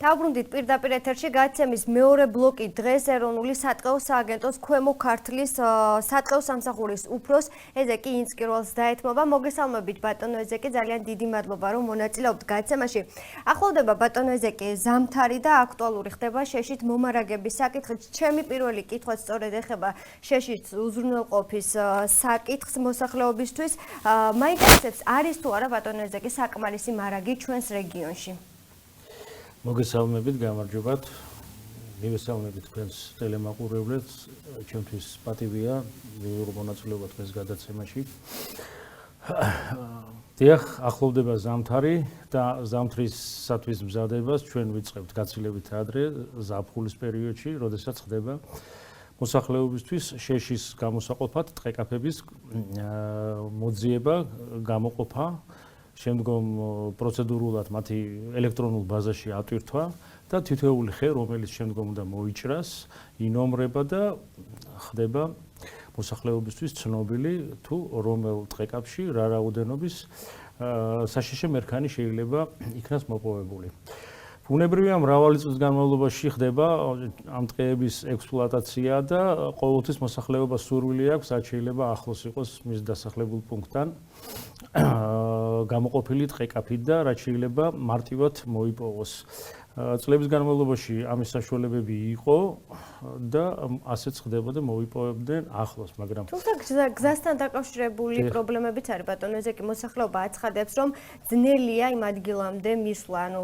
დავბრუნდით პირდაპირ ეთერში გადაცემის მეორე ბლოკი დღეს ეროვნული სატყეო სააგენტოს ქვემო ქართლის სატყეო სამსახურის უფროს ეზეკი ინსკირვალს დაეთმობა. მოგესალმებით ბატონო ეზეკი, ძალიან დიდი მადლობა რომ მონაწილეობთ გადაცემაში. ახლოვდება ბატონო ეზეკი ზამთარი და აქტუალური ხდება შეშით მომარაგების საკითხით. ჩემი პირველი კითხვაც სწორედ ეხება შეშით უზრუნველყოფის საკითხს მოსახლეობისთვის. მაინტერესებს არის თუ არა ბატონო ეზეკი საკმარისი მარაგი ჩვენს რეგიონში? მოგესალმებით, გამარჯობათ. მივესალმებით თქვენს ტელემაყურებლებს. ჩემთვის პატივია მიიღო მონაწილეობა თქვენს გადაცემაში. დიახ, ახლოვდება ზამთარი და ზამთრისათვის მზადებას ჩვენ ვიწყებთ გაცილებით ადრე, ზაფხულის პერიოდში, როდესაც ხდება მოსახლეობისთვის შეშის გამოსაყოფად ტყეკაფების მოძიება, გამოყოფა. შემდგომ პროცედურულად მათი ელექტრონულ ბაზაში ატვირთვა და თითოეული ხე, რომელიც შემდგომ უნდა მოიჭრას, ინომრება და ხდება მოსახლეობისთვის ცნობილი თუ რომელ ტყეკაპში რა რაოდენობის საშიში მერქანი შეიძლება იქნას მოპოვებული. ბუნებრივია მრავალი წლის განმავლობაში ხდება ამ ტყეების ექსპლუატაცია და ყოველთვის მოსახლეობას სურვილი აქვს, რაც შეიძლება ახლოს იყოს მის დასახლებულ პუნქტთან გამოყოფილი ტყეკაფით და რაც შეიძლება მარტივად მოიპოვოს. წლების განმავლობაში ამის საშუალებები იყო და ასეც ხდებოდა მოიპოვებდნენ ახლოს, მაგრამ თუმცა გზასთან დაკავშირებული პრობლემებიც არის ბატონო ეზეკი, მოსახლეობა აცხადებს, რომ ძნელია იმ ადგილამდე მისვლა, ანუ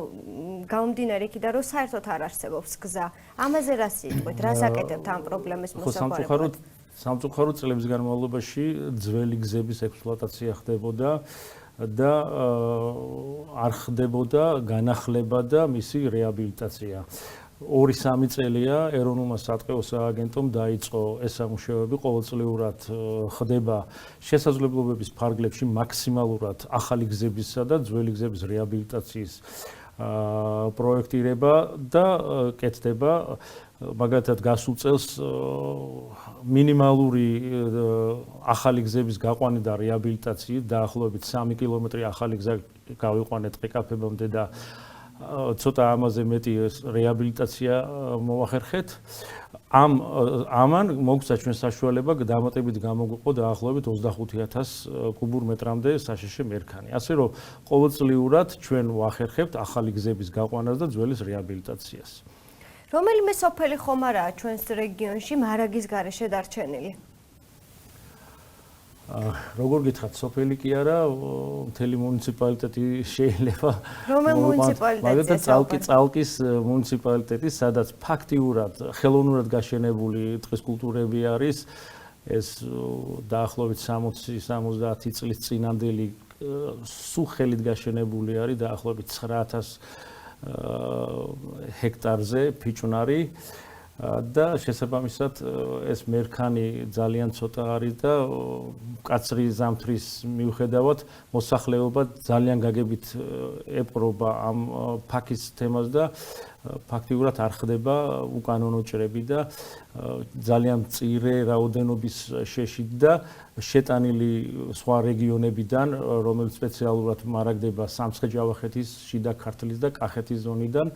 გამომდინარე იქიდან, რომ საერთოდ არ არსებობს გზა. ამაზე რა სიტყვით, რას აკეთებთ ამ პრობლემის მოსაგვარებლად? სამწუხაროდ წლების განმავლობაში ძველი გზების ექსპლუატაცია ხდებოდა და არ ხდებოდა განახლება და მისი რეაბილიტაცია. 2-3 წელია ეროვნულმა სატყეო სააგენტომ დაიწყო ეს სამუშაოები, ყოველწლიურად ხდება შესაძლებლობების ფარგლებში მაქსიმალურად ახალი გზებისა და ძველი გზების რეაბილიტაციის პროექტირება და კეთდება. მაგალითად გასულ წელს მინიმალური ახალი გზების გაყვანა და რეაბილიტაცია დაახლოებით 3 კილომეტრი ახალი გზა გავიყვანეთ ტყეკაფებამდე და ცოტა ამაზე მეტი რეაბილიტაცია მოახერხეთ. ამან მოგვცა ჩვენ საშუალება დამატებით გამოგვიყო დაახლოებით 25,000 კუბურ მეტრამდე საშიში მერქანი. ასე რომ ყოველწლიურად ჩვენ ვახერხებთ ახალი გზების გაყვანას და ძველის რეაბილიტაციას. რომელიმე სოფელი ხომ არაა ჩვენს რეგიონში მარაგის გარეშე დარჩენილი? როგორ გითხრათ, სოფელი კი არა, მთელი მუნიციპალიტეტი შეიძლება. რომელ მუნიციპალიტეტზე? მაგალითად, წალკის მუნიციპალიტეტი, სადაც ფაქტიურად ხელოვნურად გაშენებული ტყის კულტურები არის, ეს დაახლოებით 60-70 წლის წინანდელი სუხელით გაშენებული არის, დაახლოებით 9,000 ჰექტარზე ფიჭვნარი და შესაბამისად ეს მერქანი ძალიან ცოტა არის და მკაცრი ზამთრის მიუხედავად მოსახლეობა ძალიან გაგებით ეპყრობა ამ ფაქის თემას და ფაქტიურად არ ხდება უკანონო ჭრები და ძალიან მწირე რაოდენობის შეშით და შეტანილი სხვა რეგიონებიდან, რომელიც სპეციალურად მარაგდება სამცხე-ჯავახეთის, შიდა ქართლის და კახეთის ზონიდან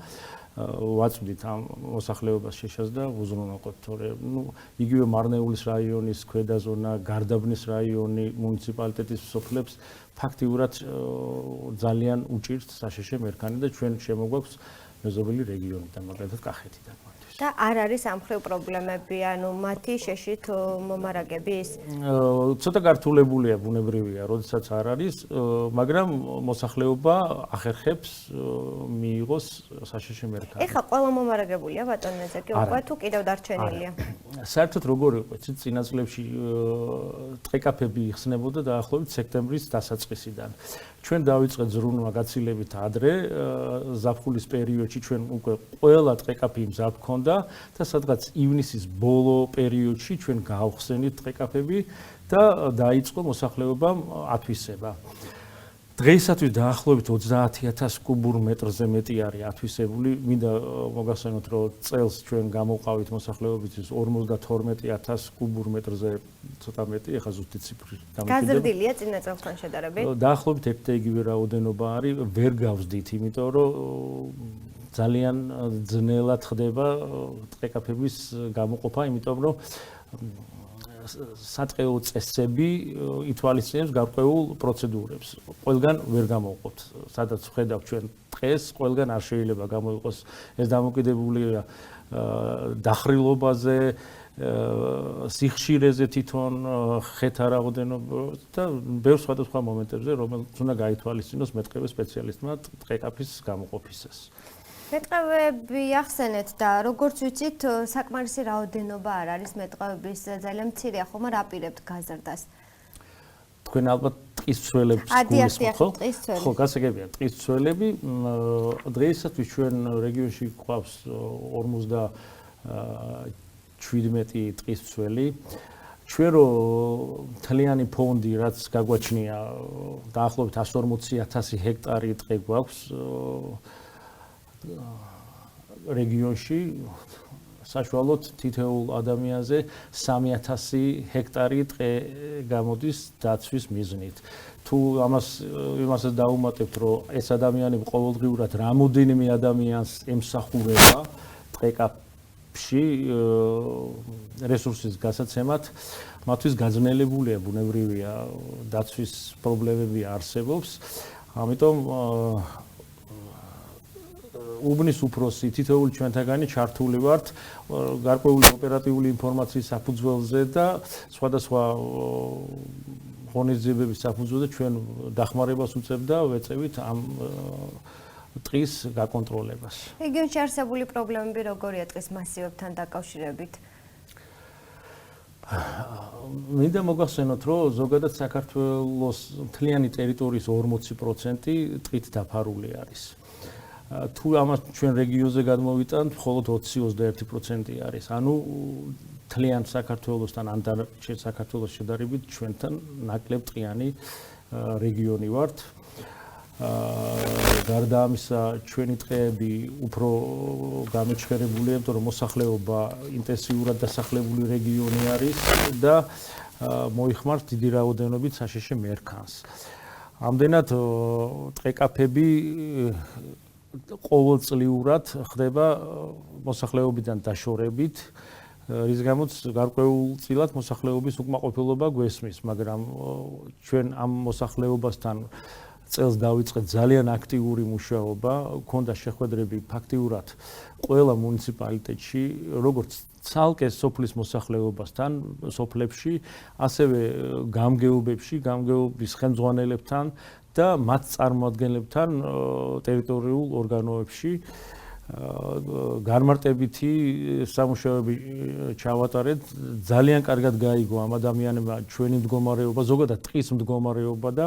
ვაწვდით ამ მოსახლეობას შეშას და ვუზრუნველყოფთ, თორემ იგივე მარნეულის რაიონის ქვედა ზონა, გარდაბნის რაიონი, მუნიციპალიტეტის მსოფლებს ფაქტიურად ძალიან უჭირთ საშიში მერქანი და ჩვენ შემოგვაქვს მეზობელი რეგიონიდან, მაგალითად კახეთიდან. და არ არის ამ მხრივ პრობლემები, ანუ მათი შეშით მომარაგების? ცოტა გართულებულია, ბუნებრივია, როდესაც არ არის, მაგრამ მოსახლეობა ახერხებს მიიღოს საშიში მერქანი. ეხლა ყველა მომარაგებულია ბატონო ეზეკი, უკვე თუ კიდევ დარჩენილია? საერთოდ როგორ იყო, იცით, წინა წლებში ტყეკაფები იხსნებოდა დაახლოებით სექტემბრის დასაწყისიდან. ჩვენ დავიწყეთ ზრუნვა გაცილებით ადრე, ზაფხულის პერიოდში ჩვენ უკვე ყველა ტყეკაფი მზად გქონდა და სადღაც ივნისის ბოლო პერიოდში ჩვენ გავხსენით ტყეკაფები და დაიწყო მოსახლეობამ ათვისება. დღეისათვის დაახლოებით 30,000 კუბურ მეტრზე მეტი არის ათვისებული. მინდა მოგახსენოთ, რომ წელს ჩვენ გამოვყავით მოსახლეობისთვის 52,000 კუბურ მეტრზე ცოტა მეტი, ეხლა ზუსტი ციფრი დამოკიდებულია. გაზრდილია წინა წელთან შედარებით? დაახლოებით ერთი და იგივე რაოდენობა არის, ვერ გავსდით, იმიტომ რომ ძალიან ძნელად ხდება ტყეკაფების გამოყოფა, იმიტომ რომ სატყეო წესები ითვალისწინებს გარკვეულ პროცედურებს. ყველგან ვერ გამოვყოთ. სადაც ვხედავთ ჩვენ ტყეს, ყველგან არ შეიძლება გამოიყოს ეს დამოკიდებულია დახრილობაზე, სიხშირეზე თვითონ ხეთა რაოდენობა და ბევრ სხვადასხვა მომენტებზე, რომელიც უნდა გაითვალისწინოს მეტყევე სპეციალისტმა ტყეკაფის გამოყოფისას. მეტყევები ახსენეთ და როგორც ვიცით, საკმარისი რაოდენობა არ არის მეტყევების, ძალიან მცირეა ხომ, რა პირებთ გაზრდას? თქვენ ალბათ ტყის ცველებს გულისხმობთ, ხო? ხო, გასაგებია, ტყის ცველები დღეისათვის ჩვენ რეგიონში გვყავს 57 ტყის ცველი. ჩვენ რო მთლიანი ფონდი, რაც გაგვაჩნია, დაახლოებით 140,000 ჰექტარი ტყე გვაქვს რეგიონში, საშუალოდ თითოეულ ადამიანზე 3000 ჰექტარი ტყე გამოდის დაცვის მიზნით. თუ იმასაც დაუმატებთ, რომ ეს ადამიანები ყოველდღიურად რამოდენიმე ადამიანს ემსახურება ტყეკაფში რესურსის გასაცემად, მათთვის გაძნელებულია, ბუნებრივია, დაცვის პრობლემები არსებობს. ამიტომ უბნის უფროსი თითოეული ჩვენთაგანი ჩართული ვართ გარკვეული ოპერატიული ინფორმაციის საფუძველზე და სხვადასხვა ღონისძიებების საფუძველზე ჩვენ დახმარებას უწევთ და ვეწევით ამ ტყის გაკონტროლებას. რეგიონში არსებული პრობლემები როგორია ტყის მასივებთან დაკავშირებით? მინდა მოგახსენოთ, რომ ზოგადად საქართველოს მთლიანი ტერიტორიის 40% ტყით დაფარული არის. თუ ამას ჩვენ რეგიონზე გადმოვიტანთ, მხოლოდ 20-21% არის. ანუ მთლიან საქართველოსთან ან დანარჩენ საქართველოს შედარებით ჩვენთან ნაკლებ ტყიანი რეგიონი ვართ. გარდა ამისა, ჩვენი ტყეები უფრო გამოჩქერებულია, იმიტომ რომ მოსახლეობა ინტენსიურად დასახლებული რეგიონი არის და მოიხმართ დიდი რაოდენობით საშიში მერქანს. ამდენად ტყეკაფები ყოველწლიურად ხდება მოსახლეობიდან დაშორებით, რის გამოც გარკვეულწილად მოსახლეობის უკმაყოფილება გვესმის, მაგრამ ჩვენ ამ მოსახლეობასთან წელს დავიწყეთ ძალიან აქტიური მუშაობა, ქონდა შეხვედრები ფაქტიურად ყველა მუნიციპალიტეტში, როგორც ცალკე სოფლის მოსახლეობასთან, სოფლებში, ასევე გამგეობებში, გამგეობის ხელმძღვანელებთან და მათ წარმოადგენლებთან ტერიტორიულ ორგანოებში განმარტებითი სამუშაოები ჩავატარეთ. ძალიან კარგად გაიგო ამ ადამიანებმა ჩვენი მდგომარეობა, ზოგადად ტყის მდგომარეობა და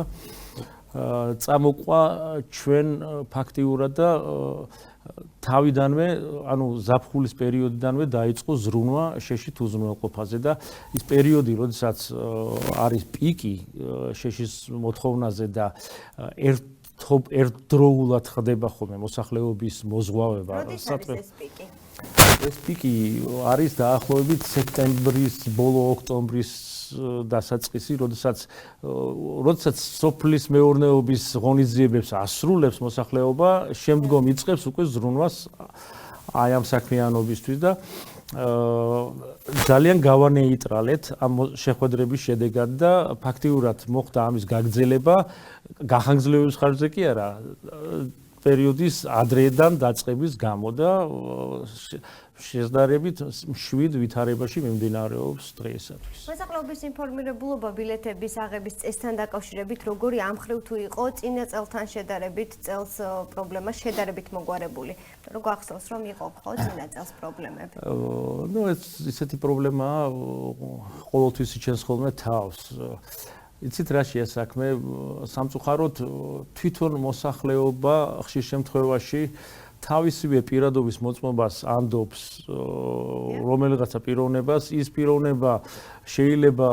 წამოყვა ჩვენ ფაქტიურად და თავიდანვე, ანუ ზაფხულის პერიოდიდანვე დაიწყო ზრუნვა შეშით უზრუნველყოფაზე და ის პერიოდი, როდესაც არის პიკი შეშის მოთხოვნაზე და ერთდროულად ხდება ხოლმე მოსახლეობის მოზღვავება. როდის არის ეს პიკი? ეს პიკი არის დაახლოებით სექტემბრის ბოლო, ოქტომბრის დასაწყისი, როდესაც სოფლის მეურნეობის ღონისძიებებს ასრულებს მოსახლეობა, შემდგომ იწყებს უკვე ზრუნვას აი ამ საქმიანობისთვის და ძალიან გავანეიტრალეთ ამ შეხვედრების შედეგად და ფაქტიურად მოხდა ამის გაგრძელება, გახანგრძლივების ხარჯზე კი არა, პერიოდის ადრეიდან დაწყების გამო და შეზდარებით მშვიდ ვითარებაში მიმდინარეობს დღეისათვის. მოსახლეობის ინფორმირებულობა ბილეთების აღების წესთან დაკავშირებით როგორი ამხრივ თუ იყო წინა წელთან შედარებით, წელს პრობლემა შედარებით მოგვარებული. რომ გვახსოვს რომ იყო ხო წინა წელს პრობლემები? ნუ ეს ისეთი პრობლემაა, ყოველთვის იჩენს ხოლმე თავს. იცით რა შეა საქმე, სამწუხაროდ თვითონ მოსახლეობა ხშირ შემთხვევაში თავისივე პირადობის მოწმობას ანდობს რომელიღაცა პიროვნებას, ის პიროვნება შეიძლება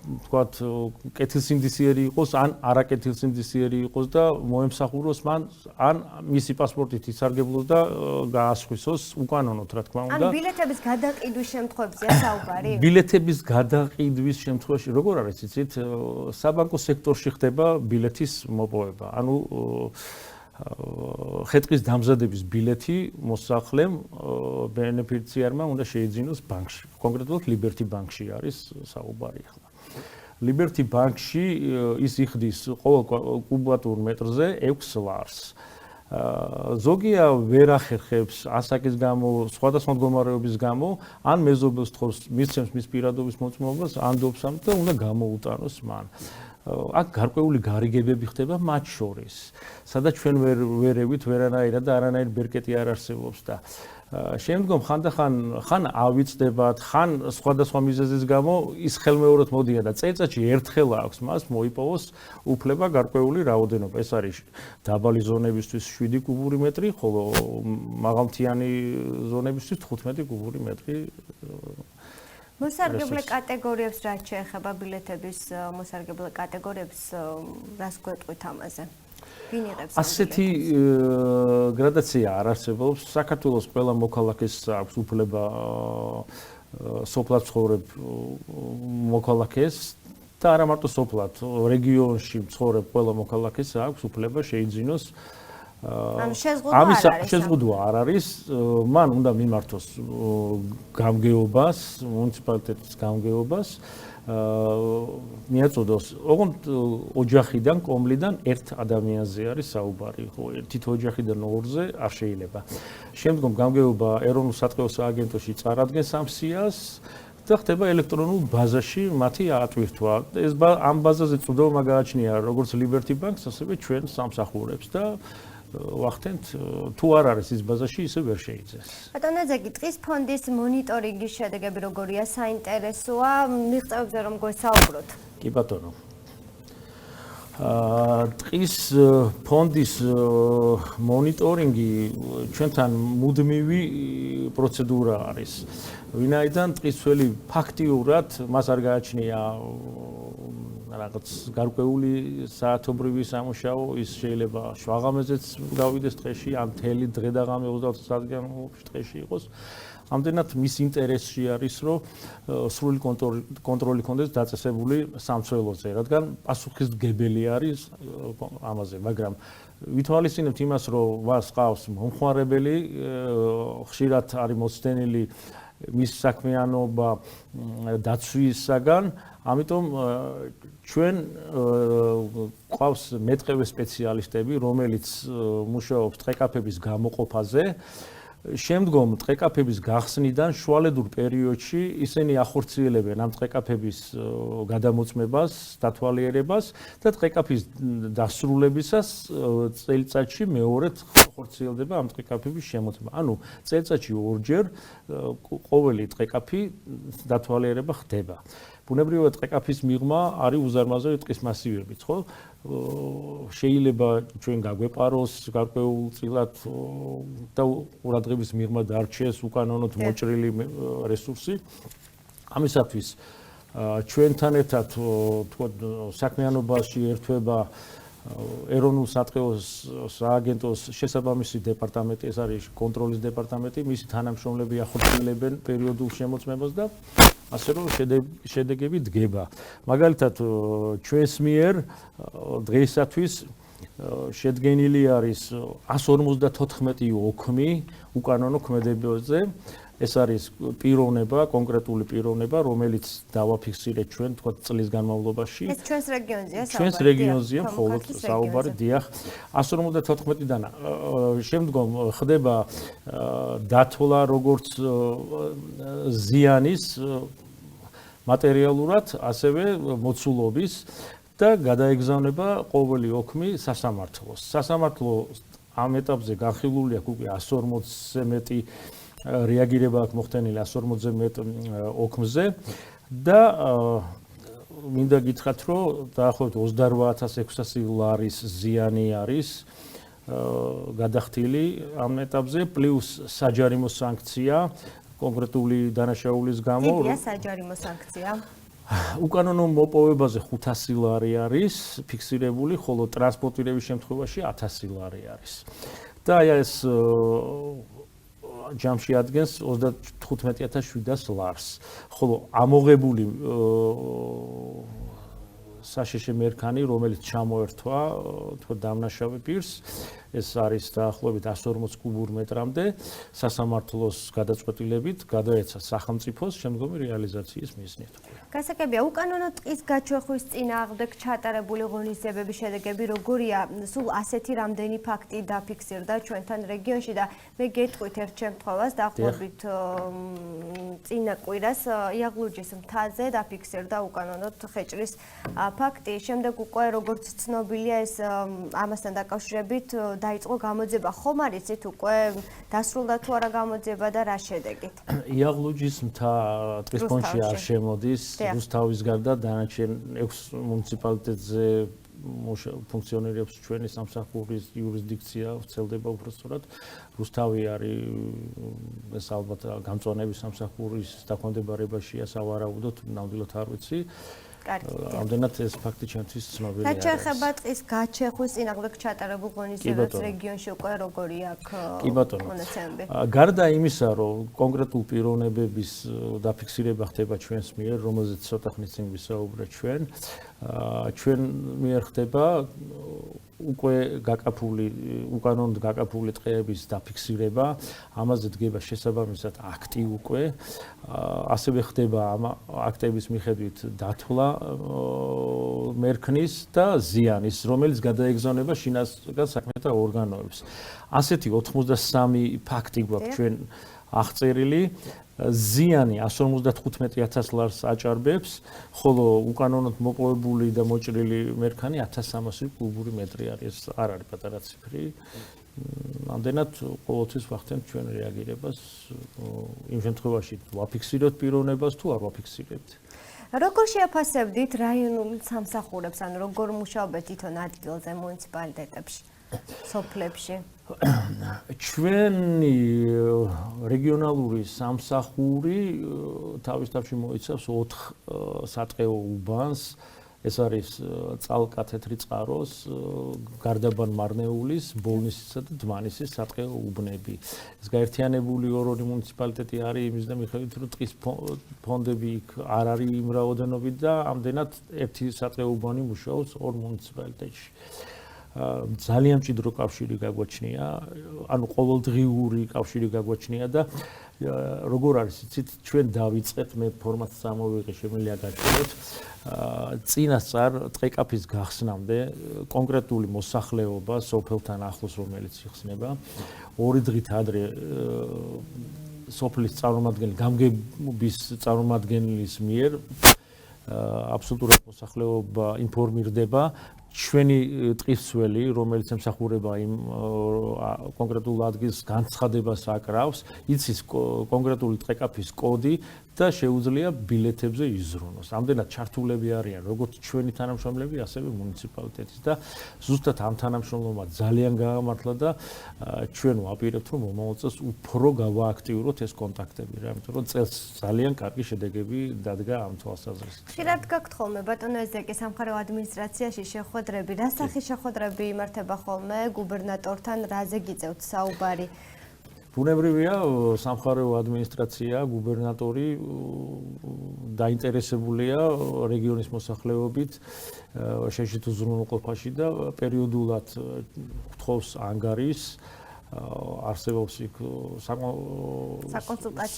ვთქვათ კეთილსინდისიერი იყოს ან არაკეთილსინდისიერი იყოს და მოემსახუროს მან ან მისი პასპორტით ისარგებლოს და გაასხვისოს უკანონოდ რა თქმა უნდა. ან ბილეთების გადაყიდვის შემთხვევებზეა საუბარი? ბილეთების გადაყიდვის შემთხვევაში როგორ არის იცით, საბანკო სექტორში ხდება ბილეთის მოპოვება. ანუ ხეთყის დამზადების ბილეთი მოსახლემ ბენეფიციარმა უნდა შეიძინოს ბანკში. კონკრეტულად Liberty ბანკში არის საუბარი ახლა. Liberty ბანკში ის იხდის ყოველ კუბატურ მეტრზე 6 ლარს. ზოგია ვერ ახერხებს ასაკის გამო, სხვადასხვა მდგომარეობის გამო, ან მეზობელს თხოვს მისცემს მის პირადობის მოწმობას, ანდობს ამ და უნდა გამოუტანოს მან. აქ გარკვეული გარიგებები ხდება მათ შორის, სადაც ჩვენ ვერევით ვერანაირად და არანაირ ბერკეტი არ არსებობს და შემდგომ ხან ავიწდებათ, ხან სხვადასხვა მიზეზის გამო ის ხელმეორედ მოდიან და წელიწადში ერთხელ აქვს მას მოიპოვოს უფლება გარკვეული რაოდენობა. ეს არის დაბალი ზონებისთვის 7 კუბური მეტრი, ხოლო მაღალმთიანი ზონებისთვის 15 კუბური მეტრი. მოსარგებლე კატეგორიებს რაც შეეხება ბილეთების მოსარგებლე კატეგორიებს რას გვეტყვით ამაზე? ვინ იღებს? ასეთი გრადაცია არ არსებობს. საქართველოს ყველა მოქალაქეს აქვს უფლება სოფლად ცხოვრებ მოქალაქეს და არა მარტო სოფლად, რეგიონში მცხოვრებ ყველა მოქალაქეს აქვს უფლება შეიძინოს შეზღუდვა არ არის, მან უნდა მიმართოს გამგეობას, მუნიციპალიტეტის გამგეობას, მიაწოდოს, ოღონდ ოჯახიდან, კომლიდან ერთ ადამიანზე არის საუბარი, ხო, ერთით ოჯახიდან ორზე არ შეიძლება. შემდგომ გამგეობა ეროვნულ სატყეო სააგენტოში წარადგენს ამ სიას და ხდება ელექტრონულ ბაზაში მათი ატვირთვა. ეს ამ ბაზაზე წვდომა გააჩნია როგორც Liberty Bank-ს, ასევე ჩვენ სამსახურებს და ვახტენთ თუ არ არის ის ბაზაში ისე ვერ შეიძეს. ბატონო ზეგი, ტყის ფონდის მონიტორინგის შედეგები როგორია? საინტერესოა მიღწევებზე რომ გვესაუბროთ. კი ბატონო. ტყის ფონდის მონიტორინგი ჩვენთან მუდმივი პროცედურა არის. ვინაიდან ტყის ძველი ფაქტიურად მას არ გააჩნია რაღაც გარკვეული საათობრივი სამუშაო, ის შეიძლება შვაღამეზეც გავიდეს ტყეში, ან მთელი დღე და ღამე 24 საათი ტყეში იყოს. ამდენად მის ინტერესში არის, რომ სრული კონტროლი კონდეს დაწესებული სამცველოზე, რადგან პასუხისმგებელი არის ამაზე, მაგრამ ვითვალისწინებთ იმას, რომ მას ყავს მომხმარებელი, ხშირად არის მოცდენილი მის საქმიანობა დაცვისაგან, ამიტომ ჩვენ ყავს მეტყევე სპეციალისტები, რომელიც მუშაობს ტყეკაფების გამოყოფაზე. შემდგომ ტყეკაფების გახსნიდან შუალედურ პერიოდში ისინი ახორციელებენ ამ ტყეკაფების გადამოწმებას, დათვალიერებას და ტყეკაფის დასრულებისას წელიწადში მეორედ ხორციელდება ამ ტყეკაფების შემოწმება. ანუ წელიწადში ორჯერ ყოველი ტყეკაფი დათვალიერება ხდება. ბუნებრივად ტყეკაფის მიღმა არის უზარმაზარი ტყის მასივებიც, ხო? შეიძლება ჩვენ გაგვეპაროს გარკვეულწილად და ყურადღების მიღმა დარჩეს უკანონოდ მოჭრილი რესურსი. ამისათვის ჩვენთან ერთად თქო საქმიანობაში ერთვება ეროვნულ სატყეო სააგენტოს შესაბამისი დეპარტამენტი, ეს არის კონტროლის დეპარტამენტი, მისი თანამშრომლები ახორციელებენ პერიოდულ შემოწმებას და ასე რომ შედეგები დგება. მაგალითად, ჩვენს მიერ დღეისათვის შედგენილი არის 154 ოქმი უკანონო ქმედებაზე. ეს არის პიროვნება, კონკრეტული პიროვნება, რომელიც დავაფიქსირეთ ჩვენ თქო წლის განმავლობაში. ეს ჩვენს რეგიონზეა საუბარი. ჩვენს რეგიონზეა მხოლოდ საუბარი, დიახ. 154-დან შემდგომ ხდება დათვლა როგორც ზიანის მატერიალურად, ასევე მოცულობის და გადაეგზავნება ყოველი ოქმი სასამართლოს. სასამართლო ამ ეტაპზე განხილული აქვს უკვე 140-ზე მეტი რეაგირება აქვს მოხდენილი 140-ზე მეტ ოქმზე და მინდა გითხრათ, რომ დაახლოებით 28600 ლარის ზიანი არის გადახდილი ამ ეტაპზე, პლუს საჯარიმო სანქცია კონკრეტული დანაშაულის გამო. დიდია საჯარიმო სანქცია. უკანონო მოპოვებაზე 500 ლარი არის ფიქსირებული, ხოლო ტრანსპორტირების შემთხვევაში 1000 ლარი არის. და აი ეს ჯამში ადგენს 35700 ლარს. ხოლო ამოღებული საშეშე მერქანი, რომელიც ჩამოერთვა თქო დამნაშავე პირს, ეს არის დაახლოებით 140 კუბურ მეტრამდე სასამართლოს გადაწყვეტილებით გადაეცა სახელმწიფოს შემდგომი რეალიზაციის მიზნით. გასაგებია, უკანონო ტყის გაჩეხვის წინააღმდეგ ჩატარებული ღონისძიებების შედეგები როგორია? სულ ასეთი რამდენი ფაქტი დაფიქსირდა ჩვენთან რეგიონში და მე გეტყვით ერთ შემთხვევას დაახლოებით წინა კვირას იაღლუჯის მთაზე დაფიქსირდა უკანონოდ ხეჭრის ფაქტი. შემდეგ უკვე როგორც ცნობილია ეს ამასთან დაკავშირებით დაიწყო გამოძიება. ხომ არ იცით უკვე დასრულდა თუ არა გამოძიება და რა შედეგით? იაღლუჯის მთა ტყის ფონდში არ შემოდის. რუსთავის გარდა დანარჩენ 6 მუნიციპალიტეტზე ფუნქციონირებს ჩვენი სამსახურის იურისდიქცია, ვრცელდება უბრალოდ. რუსთავი არის ეს ალბათ გამწვანების სამსახურის დაქვემდებარებაშია, სავარაუდოდ, ნამდვილად არ ვიცი. ამდენად ეს ფაქტი ჩემთვის ცნობილია. რაც შეეხება ტყის გაჩეხვის წინააღმდეგ ჩატარებულ ღონისძიებებს რეგიონში უკვე როგორი აქვს მონაცემები? გარდა იმისა, რომ კონკრეტულ პიროვნებების დაფიქსირება ხდება ჩვენს მიერ, რომელზეც ცოტა ხნის წინ ვისაუბრეთ ჩვენ მიერ ხდება უკვე უკანონოდ გაკაფული ტყეების დაფიქსირება, ამაზე დგება შესაბამისად აქტი უკვე, ასევე ხდება ამ აქტების მიხედვით დათვლა მერქნის და ზიანის, რომელიც გადაეგზავნება შინაგან საქმეთა ორგანოებს. ასეთი 83 ფაქტი გვაქვს ჩვენ აღწერილი. ზიანი 155,000 ლარს აჭარბებს, ხოლო უკანონოდ მოპოვებული და მოჭრილი მერქანი 1300 კუბური მეტრი არის. არ არის პატარა ციფრი. ამდენად ყოველთვის ვახდენთ ჩვენ რეაგირებას იმ შემთხვევაში ვაფიქსირებთ პიროვნებას თუ არ ვაფიქსირებთ. როგორ შეაფასებდით რაიონულ სამსახურებს, ანუ როგორ მუშაობთ თვითონ ადგილზე მუნიციპალიტეტებში, სოფლებში? ჩვენი რეგიონალური სამსახური თავის თავში მოიცავს 4 სატყეო უბანს. ეს არის წყალკათეთრი წყაროს, გარდაბან მარნეულის, ბოლნისისა და დმანისის სატყეო უბნები. ეს გაერთიანებული ორი მუნიციპალიტეტი არის იმის და მიხედვით, რომ ტყის ფონდები იქ არ არის იმ რაოდენობით და ამდენად ერთი სატყეო უბანი მუშაობს 2 მუნიციპალიტეტში. ძალიან მჭიდრო კავშირი გაგვაჩნია, ანუ ყოველდღიური კავშირი გაგვაჩნია და როგორ არის იცით, ჩვენ დავიწყეთ, მე ფორმატს ამოვიღე, შემიძლია გაჩვენოთ. წინასწარ ტყეკაფის გახსნამდე კონკრეტული მოსახლეობა სოფელთან ახლოს, რომელიც იხსნება, 2 დღით ადრე სოფლის წარმომადგენელი, გამგების წარმომადგენლის მიერ აბსოლუტურად მოსახლეობა ინფორმირდება. ჩვენი ტყისველი, რომელიც ემსახურება იმ კონკრეტულ ადგილს განცხადებას აკრავს, იცის კონკრეტული ტყეკაფის კოდი და შეუძლია ბილეთებზე იზრუნოს. ამდენად ჩართულები არიან როგორც ჩვენი თანამშრომლები, ასევე მუნიციპალიტეტის და ზუსტად ამ თანამშრომლობა ძალიან გაამართლა და ჩვენ ვაპირებთ, რომ მომავალ წელს უფრო გავააქტიუროთ ეს კონტაქტები, იმიტომ რომ წელს ძალიან კარგი შედეგები დადგა ამ თვალსაზრისით. ხშირად გაქვთ ხოლმე ბატონო ეზეკი სამხარეო ადმინისტრაციაში შეხვედრები, რა სახის შეხვედრები იმართება ხოლმე გუბერნატორთან, რაზე გიწევთ საუბარი? ბუნებრივია, სამხარეო ადმინისტრაცია, გუბერნატორი დაინტერესებულია რეგიონის მოსახლეობით, შეშით უზრუნველყოფაში და პერიოდულად გთხოვს ანგარის, არსებობს იქ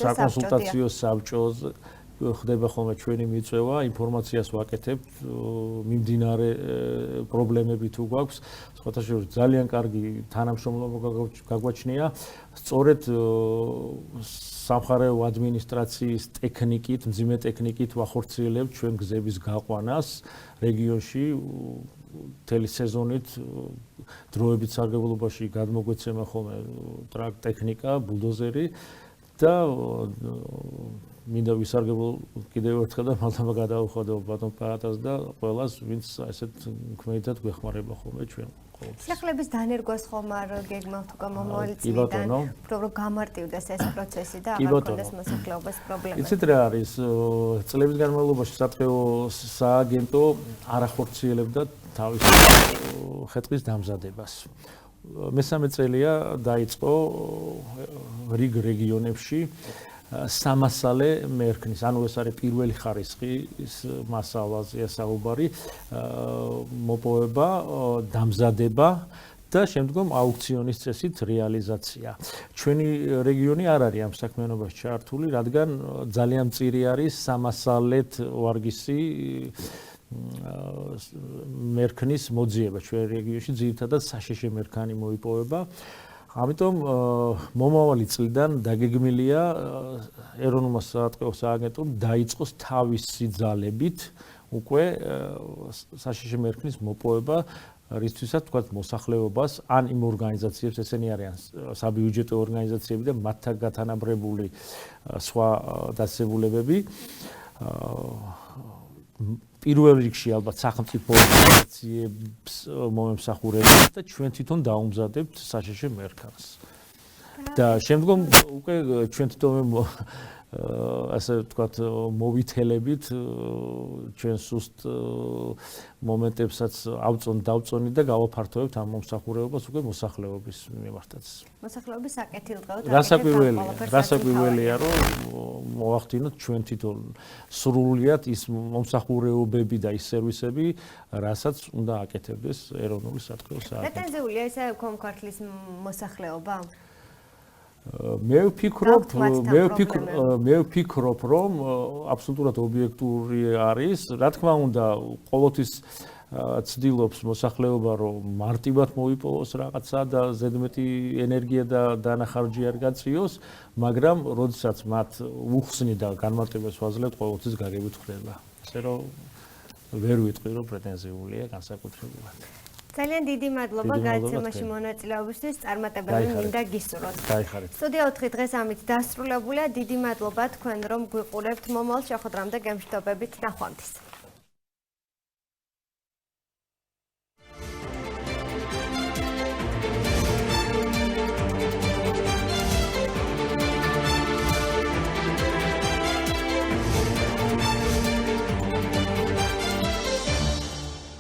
საკონსულტაციო საბჭო, ხდება ხოლმე ჩვენი მიწვევა, ინფორმაციას ვაკეთებთ, მიმდინარე პრობლემები თუ გვაქვს, სხვათა შორის ძალიან კარგი თანამშრომლობა გაგვაჩნია. სწორედ სამხარეო ადმინისტრაციის ტექნიკით, მძიმე ტექნიკით ვახორციელებთ ჩვენ გზების გაყვანას რეგიონში მთელი სეზონით დროებით სარგებლობაში გადმოგვეცემა ხოლმე ტექნიკა, ბულდოზერი და მინდა ვისარგებლო კიდევ ერთხელ და მალთამა გადავუხადო ბატონ პაატას და ყველას, ვინც ესეთ ქმედად გვეხმარება ხოლმე ჩვენ. სახლების დანერგვას ხომ არ გეგმავთ უკვე მომავალი წლიდან, უფრო რომ გამარტივდეს ეს პროცესი და აღარ გქონდეს მოსახლეობის პრობლემები. იცით რა არის, წლების განმავლობაში სატყეო სააგენტო არ ახორციელებდა თავის ხე-ტყის დამზადებას. მესამე წელია დაიწყო რიგ რეგიონებში სამასალე მერქნის, ანუ ეს არის პირველი ხარისხის მასალაზეა საუბარი, მოპოვება, დამზადება და შემდგომ აუქციონის წესით რეალიზაცია. ჩვენი რეგიონი არ არის ამ საქმიანობაში ჩართული, რადგან ძალიან მწირი არის სამასალეთ ვარგისი მერქნის მოძიება ჩვენ რეგიონში, ძირითადად საშიში მერქანი მოიპოვება. ამიტომ მომავალი წლიდან დაგეგმილია ეროვნულმა საავტოებო სააგენტომ დაიწყოს თავისი ძალებით უკვე საშიში მერქნის მოპოვება, რისთვისაც თქვა მოსახლეობას ან იმ ორგანიზაციებს, ესენი არიან საბიუჯეტო ორგანიზაციები და მათთან გათანაბრებული სხვა დაწესებულებები, პირველ რიგში ალბათ სახელმწიფო ორგანიზაციებს მომემსახურებთ და ჩვენ თვითონ დაუმზადებთ საშიში მერქანს. და შემდგომ უკვე ჩვენ თვითონ ასე ვთქვათ მოვითელებით ჩვენ სუსტ მომენტებსაც დავწონით და გავაფართოვებთ ამ მომსახურებას უკვე მოსახლეობის მიმართაც. მოსახლეობის საკეთილდღეოდ რასაკვირველია, რომ მოახდინოთ ჩვენ თვითონ სრულიად ის მომსახურებები და ის სერვისები, რასაც უნდა აკეთებდეს ეროვნული საავტოებო სააგენტო. პრეტენზიულია ესე ქომქართლის მოსახლეობა? მე ვფიქრობ, რომ აბსოლუტურად ობიექტური არის. რა თქმა უნდა, ყოველთვის ცდილობს მოსახლეობა, რომ მარტივად მოიპოვოს რაღაცა და ზედმეტი ენერგია და დანახარჯი არ გაწიოს, მაგრამ როდესაც მათ უხსნი და განმარტებას ვაძლევთ, ყოველთვის გაგებით ხდება. ასე რომ ვერ ვიტყვი, რომ პრეტენზიულია განსაკუთრებულად. ძალიან დიდი მადლობა გადაცემაში მონაწილეობისთვის. წარმატებები მინდა გისურვოთ. სტუდია 4 დღეს ამით დასრულებულია. დიდი მადლობა თქვენ რომ გვიყურებთ. მომავალ შეხვედრამდე გემშვიდობებით. ნახვამდის.